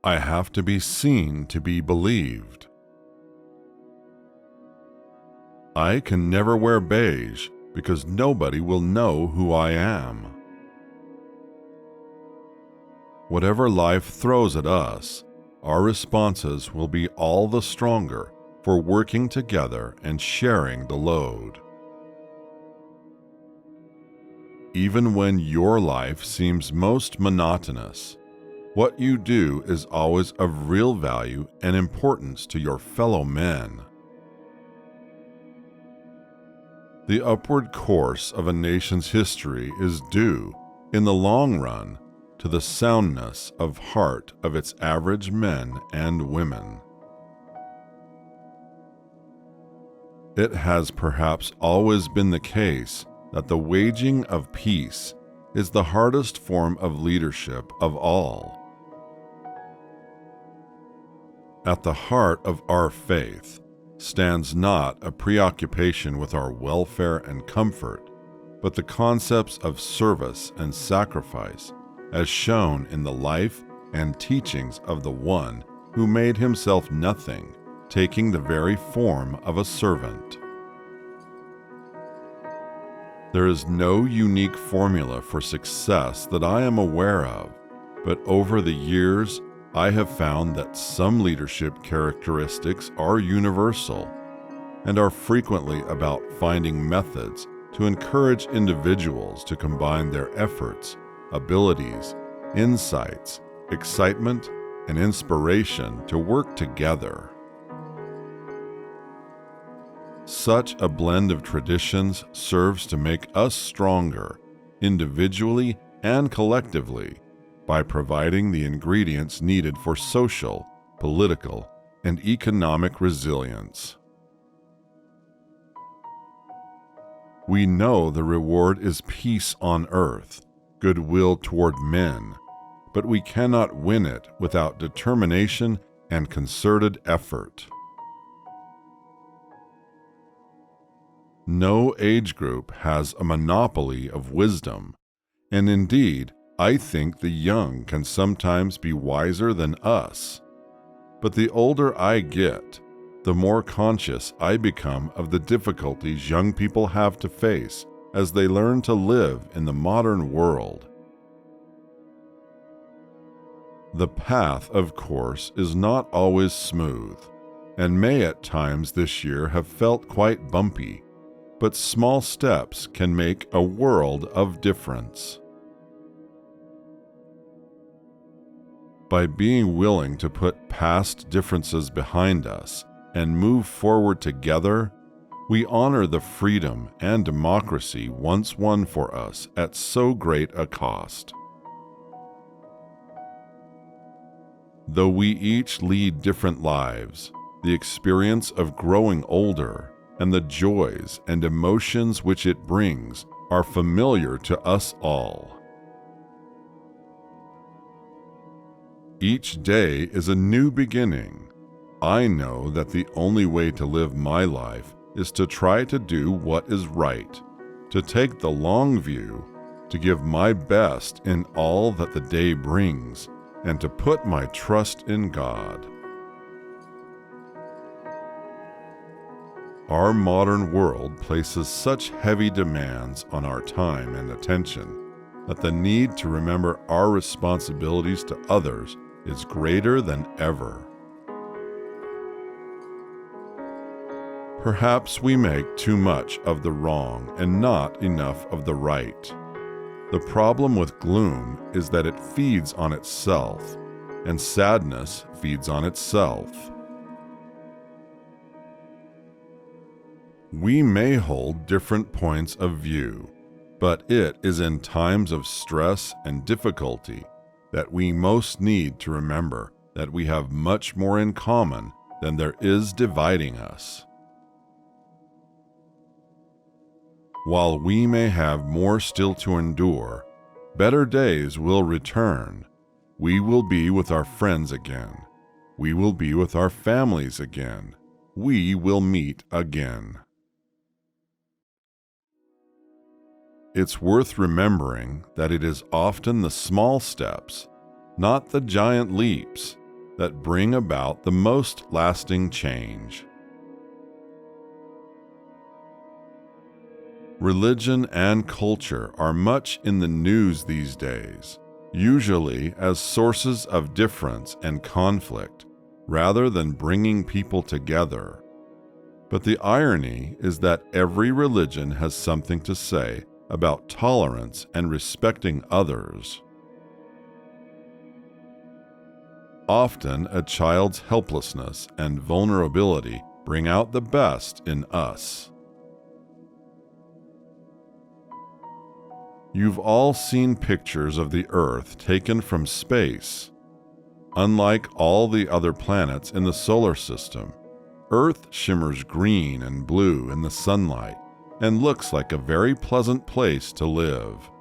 I have to be seen to be believed. I can never wear beige because nobody will know who I am. Whatever life throws at us, our responses will be all the stronger for working together and sharing the load. Even when your life seems most monotonous, what you do is always of real value and importance to your fellow men. The upward course of a nation's history is due, in the long run, to the soundness of heart of its average men and women. It has perhaps always been the case that the waging of peace is the hardest form of leadership of all. At the heart of our faith stands not a preoccupation with our welfare and comfort, but the concepts of service and sacrifice as shown in the life and teachings of the one who made himself nothing, taking the very form of a servant. There is no unique formula for success that I am aware of, but over the years, I have found that some leadership characteristics are universal and are frequently about finding methods to encourage individuals to combine their efforts, abilities, insights, excitement, and inspiration to work together. Such a blend of traditions serves to make us stronger, individually and collectively, by providing the ingredients needed for social, political, and economic resilience. We know the reward is peace on earth, goodwill toward men, but we cannot win it without determination and concerted effort. No age group has a monopoly of wisdom, and indeed, I think the young can sometimes be wiser than us. But the older I get, the more conscious I become of the difficulties young people have to face as they learn to live in the modern world. The path, of course, is not always smooth, and may at times this year have felt quite bumpy, but small steps can make a world of difference. By being willing to put past differences behind us and move forward together, we honor the freedom and democracy once won for us at so great a cost. Though we each lead different lives, the experience of growing older and the joys and emotions which it brings are familiar to us all. Each day is a new beginning. I know that the only way to live my life is to try to do what is right, to take the long view, to give my best in all that the day brings, and to put my trust in God. Our modern world places such heavy demands on our time and attention that the need to remember our responsibilities to others is greater than ever. Perhaps we make too much of the wrong and not enough of the right. The problem with gloom is that it feeds on itself, and sadness feeds on itself. We may hold different points of view, but it is in times of stress and difficulty that we most need to remember that we have much more in common than there is dividing us. While we may have more still to endure, better days will return. We will be with our friends again. We will be with our families again. We will meet again. It's worth remembering that it is often the small steps, not the giant leaps, that bring about the most lasting change. Religion and culture are much in the news these days, usually as sources of difference and conflict, rather than bringing people together. But the irony is that every religion has something to say about tolerance and respecting others. Often, a child's helplessness and vulnerability bring out the best in us. You've all seen pictures of the Earth taken from space. Unlike all the other planets in the solar system, Earth shimmers green and blue in the sunlight and looks like a very pleasant place to live.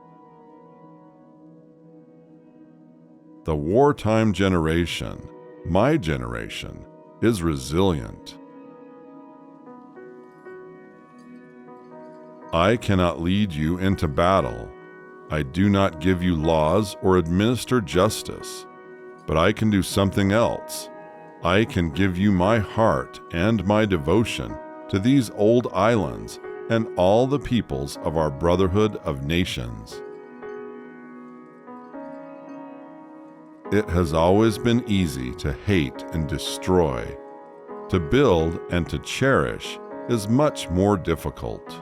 The wartime generation, my generation, is resilient. I cannot lead you into battle. I do not give you laws or administer justice, but I can do something else. I can give you my heart and my devotion to these old islands and all the peoples of our brotherhood of nations. It has always been easy to hate and destroy. To build and to cherish is much more difficult.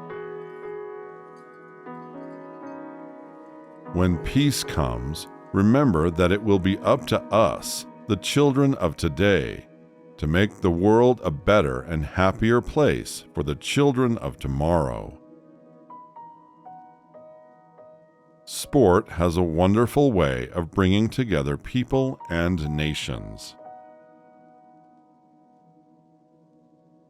When peace comes, remember that it will be up to us, the children of today, to make the world a better and happier place for the children of tomorrow. Sport has a wonderful way of bringing together people and nations.